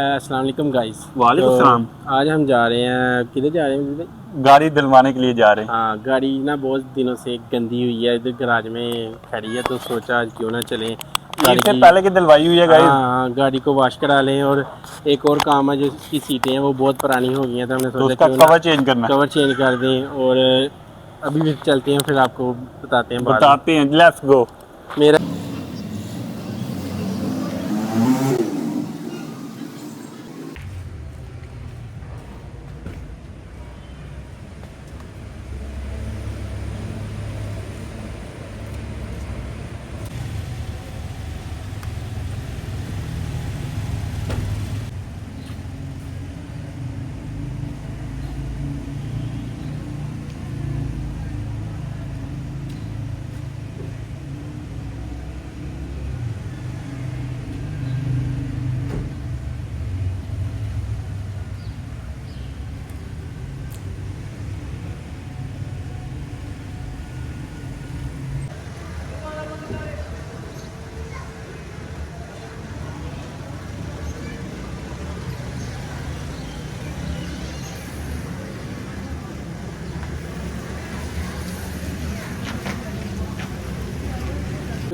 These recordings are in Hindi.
अस्सलाम वालेकुम गाइस। वालेकुम सलाम। आज हम जा रहे हैं, किधर जा रहे हैं भाई? गाड़ी दिलवाने के लिए जा रहे हैं। हाँ, गाड़ी ना बहुत दिनों से गंदी हुई है, इधर गराज में खड़ी है, तो सोचा आज क्यों ना चलें गाड़ी इससे की। पहले की दिलवाई हुई है गाड़ी। हाँ, गाड़ी को वॉश करा लें। और एक और काम है, जो इसकी सीटें हैं वो बहुत पुरानी हो गई हैं, तो हमने तो सोचा उसका क्यों कवर चेंज करना कवर चेंज कर दें। और अभी भी चलते हैं, फिर आपको बताते हैं बाद में। बताते हैं, लेट्स गो। मेरा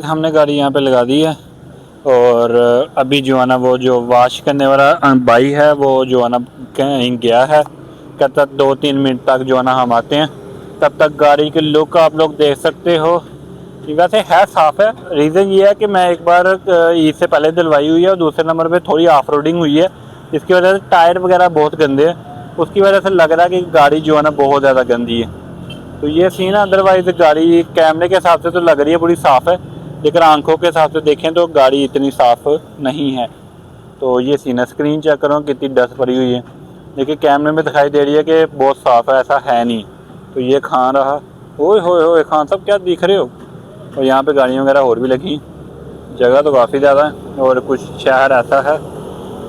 हमने गाड़ी यहाँ पे लगा दी है और अभी जो है ना वो जो वॉश करने वाला भाई है वो जो है ना कहीं गया है। कहता 2-3 मिनट तक जो है ना हम आते हैं। तब तक गाड़ी की लुक आप लोग देख सकते हो कि वैसे है साफ़ है। रीज़न ये है कि मैं एक बार इससे पहले दिलवाई हुई है और दूसरे नंबर पे थोड़ी ऑफ रोडिंग हुई है, जिसकी वजह से टायर वगैरह बहुत गंदे हैं। उसकी वजह से लग रहा है कि गाड़ी जो है ना बहुत ज़्यादा गंदी है। तो ये सीन है। अदरवाइज़ गाड़ी कैमरे के हिसाब से तो लग रही है बड़ी साफ़ है, लेकिन आंखों के हिसाब से देखें तो गाड़ी इतनी साफ़ नहीं है। तो ये सीन है। स्क्रीन चेक करो कितनी डस्ट भरी हुई है, लेकिन कैमरे में दिखाई दे रही है कि बहुत साफ़ है, ऐसा है नहीं। तो ये खान रहा। ओए होए खान साहब क्या दिख रहे हो। और यहाँ पे गाड़ियाँ वगैरह और भी लगी, जगह तो काफ़ी ज़्यादा है और कुछ शहर ऐसा है।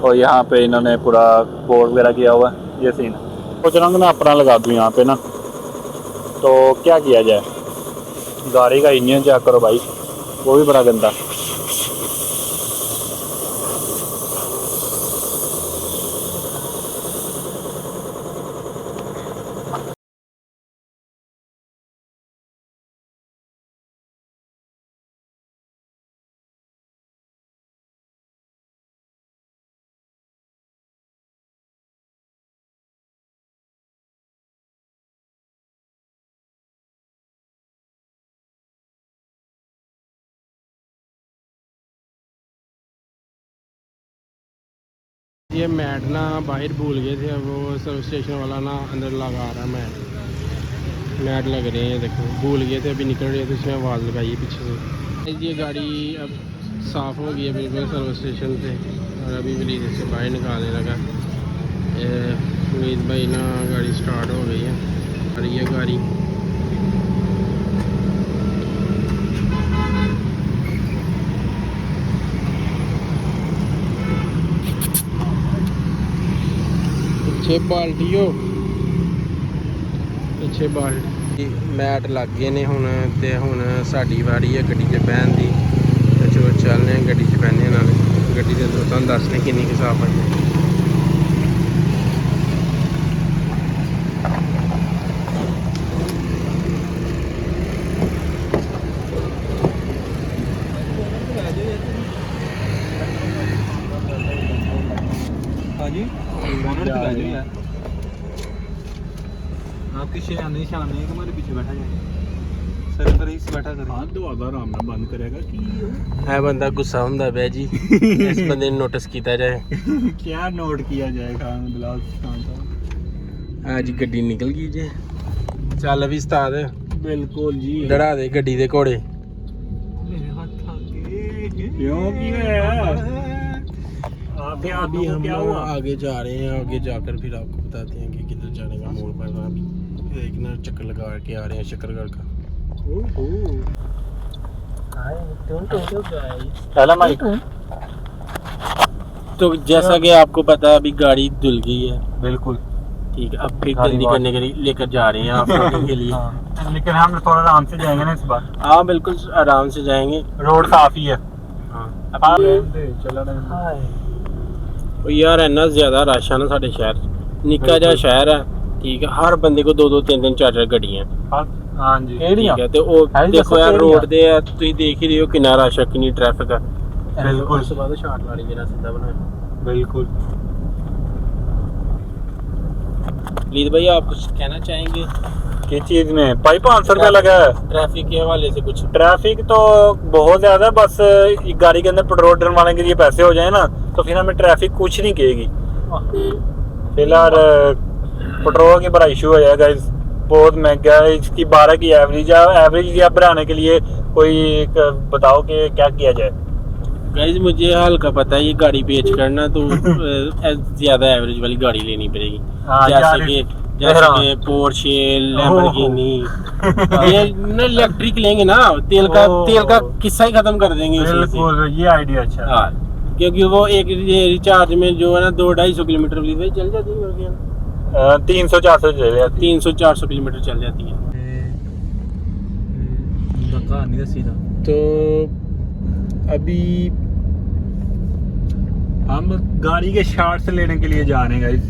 और यहाँ पे इन्होंने पूरा बोर्ड वगैरह किया हुआ है। ये सीन है। सोच रहा हूँ कि मैं अपना लगा दूँ यहाँ पे ना, तो क्या किया जाए। गाड़ी का इंजन चेक करो भाई, वो भी बड़ा गंदा। ये मैट ना बाहर भूल गए थे, वो सर्विस स्टेशन वाला ना अंदर लगा रहा मैट लग रहे हैं। देखो भूल गए थे, अभी निकल रहे थे, इसमें आवाज़ लगाई है पीछे से। ये गाड़ी अब साफ़ हो गई है बिल्कुल सर्विस स्टेशन से, और अभी विलीज से बाहर निकालने लगा। विलीज भाई ना गाड़ी स्टार्ट हो गई है। और ये गाड़ी पिछे बाल्टी हो, पिछे बाल्टी मैट लग गए ने हुण, ते हुण साडी वारी है गड्डी 'च बहन दी। ते चलो चलने गड्डी 'च बहने, नाल गड्डी दे अंदर तुहानूं दस्सने किन्नी क साफ आई है। हाँ जी, आपकी शान शान है, हमारे पीछे बैठा जाए सर, अंदर ही बैठा करें। हाँ, दरवाजा आराम नाल बंद करेगा कि है बंदा गुस्सा हुंदा पिया जी। इस बंदे ने नोटिस किया जाए। क्या नोट किया जाए खान बिलाल खान साहब। आज गड्डी निकल गई जे। चल भी उस्ताद, बिल्कुल जी। डरा दे गड्डी दे घोड़े। मेरे हाथ आगे क्यों की है। तो अभी हम आगे जा रहे हैं, आगे जाकर फिर आपको बताते हैं कि किधर जाने का मोड़ पड़ रहा है। अभी एक ना चक्कर लगा के आ रहे हैं शकरगढ़ का। पहला माइक। तो जैसा कि आपको पता है अभी गाड़ी धुल गई है। बिल्कुल ठीक है, अब फिर जल्दी करने के लिए लेकर जा रहे हैं आप के लिए। हाँ। लेकिन हम थोड़ा आराम से जाएंगे ना इस बार। हाँ बिल्कुल आराम से जाएंगे, रोड साफ ही है। हाँ। चला ਉਹ ਯਾਰ ਇੰਨਾ ਜ਼ਿਆਦਾ ਰਸ਼ ਆ ਨਾ ਸਾਡੇ ਸ਼ਹਿਰ 'ਚ। ਨਿੱਕਾ ਜਿਹਾ ਸ਼ਹਿਰ ਹੈ, ਠੀਕ ਹੈ, ਹਰ ਬੰਦੇ ਕੋਲ 2-2 3-3 4-4 ਗੱਡੀਆਂ। ਹਾਂਜੀ ਠੀਕ ਹੈ, ਤੇ ਉਹ ਦੇਖੋ ਯਾਰ ਰੋਡ ਦੇ ਆ, ਤੁਸੀਂ ਦੇਖ ਹੀ ਰਹੇ ਹੋ ਕਿੰਨਾ ਰਸ਼ ਹੈ, ਕਿੰਨੀ ਟ੍ਰੈਫਿਕ ਹੈ। बिल्कुल ਉਸ ਤੋਂ ਬਾਅਦ ਸ਼ਾਰਟ ਵਾਲੀ ਜਿਹੜਾ ਸਿੱਧਾ ਬਣਾਇਆ। बिल्कुल। लीद भाई आप कुछ कहना चाहेंगे? किस चीज में? भाई 500 रुपया लगा है ट्रैफिक के हवाले से कुछ? ट्रैफिक तो बहुत ज्यादा, बस गाड़ी के अंदर पेट्रोल डलवाने के लिए पैसे हो जाए ना तो फिर हमें ट्रैफिक कुछ नहीं कहेगी। फिलहाल पेट्रोल की बड़ा इशू है गाइस, बहुत महंगा है। इसकी 12 की एवरेज है, एवरेज आप बढ़ाने के लिए कोई बताओ कि क्या किया जाए। गाइस मुझे हल्का पता है, ये गाड़ी बेच करना तो ज्यादा एवरेज वाली गाड़ी लेनी पड़ेगी। जैसे कि पोर्शे, लैम्बोर्गिनी, ये ना इलेक्ट्रिक लेंगे ना, तेल का किस्सा ही खत्म कर देंगे। बिल्कुल, ये आइडिया अच्छा है। क्योंकि वो एक रिचार्ज में जो है ना 200-250 किलोमीटर चल जाती है, 300-400 300-400 किलोमीटर चल जाती है। तो अभी हम गाड़ी के शार्ट्स लेने के लिए जा रहे हैं गाइस।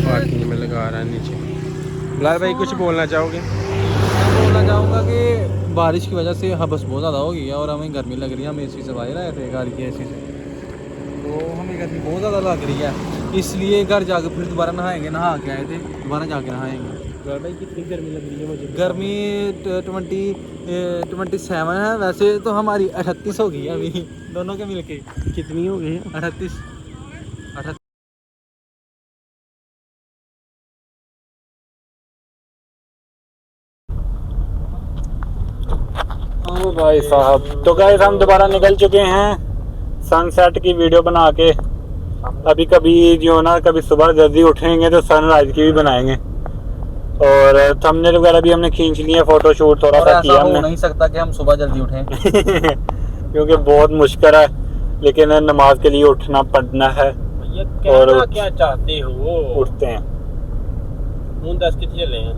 पार्किंग में लगा रहा है नीचे। बिलाल भाई कुछ बोलना चाहोगे? मैं बोलना चाहूँगा कि बारिश की वजह से हबस बहुत ज़्यादा हो गई है और हमें गर्मी लग रही है। हम एसी से बाहर आए थे गाड़ी की एसी से, तो हमें गर्मी बहुत ज़्यादा लग रही है, इसलिए घर जाकर फिर दोबारा नहाएंगे। नहा के आए थे, दोबारा जाके नहाएंगे। बिलाल भाई कितनी गर्मी लग रही है मुझे? गर्मी 27 है, वैसे तो हमारी 38 हो गई है अभी दोनों के मिलके। कितनी हो गई? 38। भाई साहब, तो गाइस हम दोबारा निकल चुके हैं सनसेट की वीडियो बना के। अभी कभी जो ना, कभी सुबह जल्दी उठेंगे तो सनराइज की भी बनाएंगे, और थंबनेल वगैरह भी हमने खींच लिए, फोटो शूट थोड़ा सा किया हमने। हो नहीं सकता कि हम सुबह जल्दी उठें क्योंकि बहुत मुश्किल है, लेकिन नमाज के लिए उठना पड़ना है। और क्या चाहते हो? उठते हैं। 10 कितने चले हैं?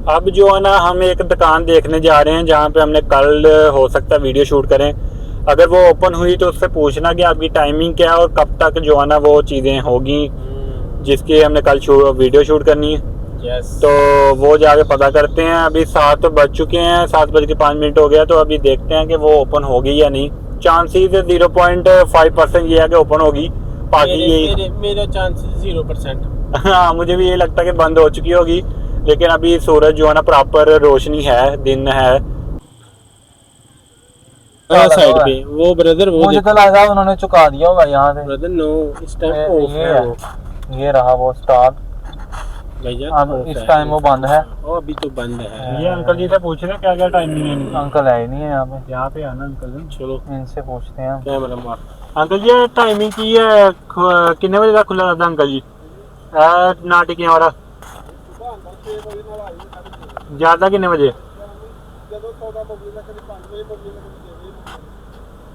अब जो है ना, हम एक दुकान देखने जा रहे हैं जहाँ पे हमने कल हो सकता है वीडियो शूट करें। अगर वो ओपन हुई तो उससे पूछना कि आपकी टाइमिंग क्या है और कब तक जो है ना वो चीज़ें होगी जिसकी हमने कल वीडियो शूट करनी है। तो वो जाके पता करते हैं। अभी 7 बज चुके हैं, 7:05 हो गया, तो अभी देखते हैं कि वो ओपन होगी या नहीं। चांसेस 0.5% ये है कि ओपन होगी, बाकी यही मेरा चांसेस 0%। हाँ, मुझे भी ये लगता है कि बंद हो चुकी होगी, लेकिन अभी सूरज जो है ना प्रॉपर रोशनी है, दिन है। साइड पे वो ब्रदर, वो मुझे तो लगा उन्होंने चुका दिया होगा यहाँ से। ब्रदर नो, इस टाइम ऑफ है वो। ये रहा वो स्टार, भैया अब इस टाइम वो बंद है। ओ अभी तो बंद है। ये अंकल जी से पूछ रहे क्या क्या टाइमिंग है। अंकल है ही नहीं है यहाँ पे। यहाँ पे आना अंकल जी, चलो इनसे पूछते हैं। कैमरा मार। अंकल जी टाइमिंग की है, कितने बजे तक खुला रहता है अंकल जी? नाटी की हमारा ज्यादा कितने बजे?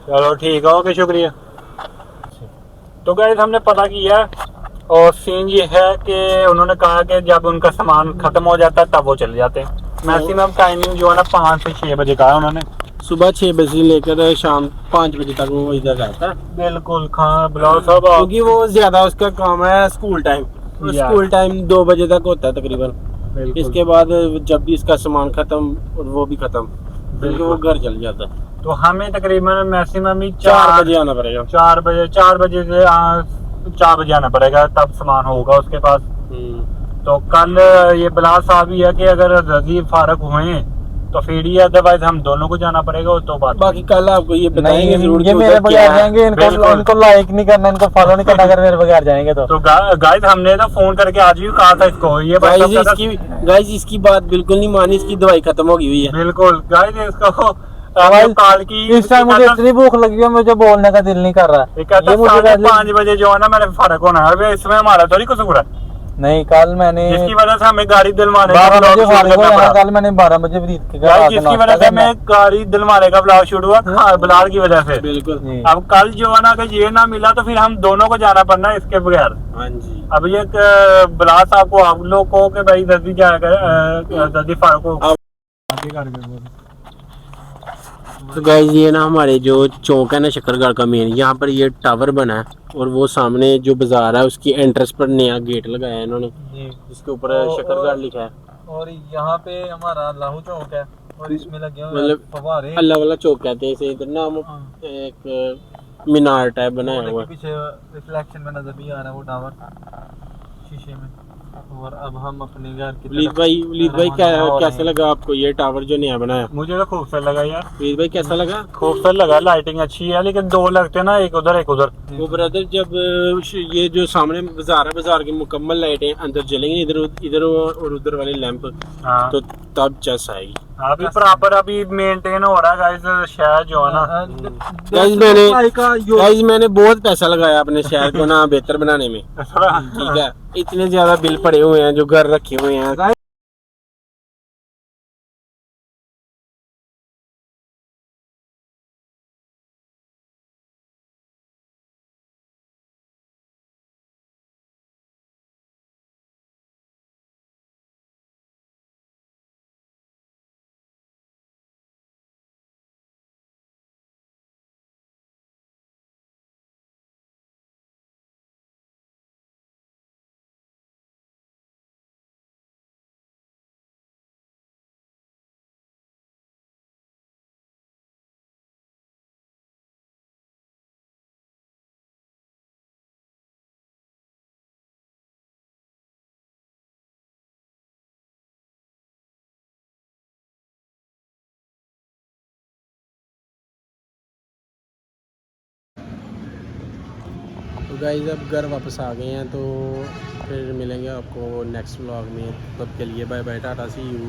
चलो ठीक है, ओके शुक्रिया। तो गाइस हमने पता किया, और सीन ये है कि उन्होंने कहा कि जब उनका सामान खत्म हो जाता है तब वो चले जाते हैं। मैक्सिमम टाइमिंग जो है ना 5 से 6 बजे का है उन्होंने। सुबह 6 बजे से लेकर शाम 5 बजे तक वो इधर रहता है। बिल्कुल, खां बुलाओ सब। क्योंकि वो ज्यादा उसका काम है स्कूल टाइम। स्कूल टाइम 2 बजे तक होता है तकरीबन। इसके बाद जब भी इसका सामान खत्म और वो भी खत्म, क्योंकि वो घर चल जाता है। तो हमें तकरीबन मैक्सिमम ही 4 बजे आना पड़ेगा। 4 बजे से 4 बजे आना पड़ेगा, तब सामान होगा उसके पास। तो कल ये बिलाल साहब ही है कि अगर रजी फारग हुए तो फिर ही, अदरवाइज हम दोनों को जाना पड़ेगा। वो तो बात बाकी कल आपको ये बताएंगे जरूर। ये मेरे बगैर जाएंगे, इनको लाइक नहीं करना, इनको फॉलो नहीं करना अगर मेरे बगैर जाएंगे तो गाइस हमने ना फोन करके आज भी कहा था इसको, ये गाइस इसकी बात बिल्कुल नहीं मानी, इसकी दवाई खत्म हो गई हुई है। बिल्कुल गाइस, इसको काल की इस टाइम मुझे इतनी भूख लगी है, मुझे बोलने का दिल नहीं कर रहा है। 5 बजे जो है ना मैंने फर्क होना है, इसमें हमारा थोड़ी कसूर है। नहीं कल मैंने जिसकी वजह से हमें गाड़ी दिलवाने का 12 ब्लॉग बजे शूट फारिग करना हुआ पड़ा। कल मैंने 12 बजे फरीद के घर गाइस, आके जिसकी नाश्ता वजह से करना। हमें गाड़ी दिलवाने का ब्लॉग शूट हुआ बिलाल की वजह से। बिल्कुल। जी। अब कल जो है ना कि ये ना मिला तो फिर हम दोनों को जाना पड़ना इसके बगैर। हाँ जी। अब ये बिलाल साहब को आप लोग को कि भाई जल्दी जाएगा जल्दी फारूक को आगे कर दो। तो गाइस ये ना हमारे जो चौक है ना शक्करगढ़ का मेन, यहाँ पर ये टावर बना है और वो सामने जो बाजार है उसकी एंट्रेंस पर नया गेट लगाया है इन्होंने, जी। जिसके ऊपर शक्करगढ़ लिखा है। और यहाँ पे हमारा लाहू चौक है और इसमें लगे हुए मतलब फव्वारे। अल्लाह वाला चौक कहते हैं इसे। इधर ना हम एक मीनार टाइप बनाया हुआ है। पीछे रिफ्लेक्शन में नजर नहीं आ रहा वो टावर शीशे में। और अब हम अपने घर की वलीद भाई कैसा लगा आपको ये टावर जो नया बनाया? मुझे तो खूबसूरत लगा यार। वलीद भाई कैसा लगा? खूबसूरत लगा, लाइटिंग अच्छी है, लेकिन दो लगते हैं ना, एक उधर एक उधर। वो ब्रदर जब ये जो सामने बाजार है, बाजार की मुकम्मल लाइटें अंदर जलेंगी, इधर इधर और उधर वाले लैंप, हाँ तो तब चस आएगी। अभी प्रॉपर अभी मेंटेन हो रहा है गाइस शहर जो है ना। गाइस मैंने बहुत पैसा लगाया अपने शहर को ना बेहतर बनाने में, ठीक है। इतने ज्यादा बिल पड़े हुए हैं जो घर रखे हुए हैं। तो गाइस अब घर वापस आ गए हैं, तो फिर मिलेंगे आपको नेक्स्ट व्लॉग में। तब के लिए bye bye, tata, see you.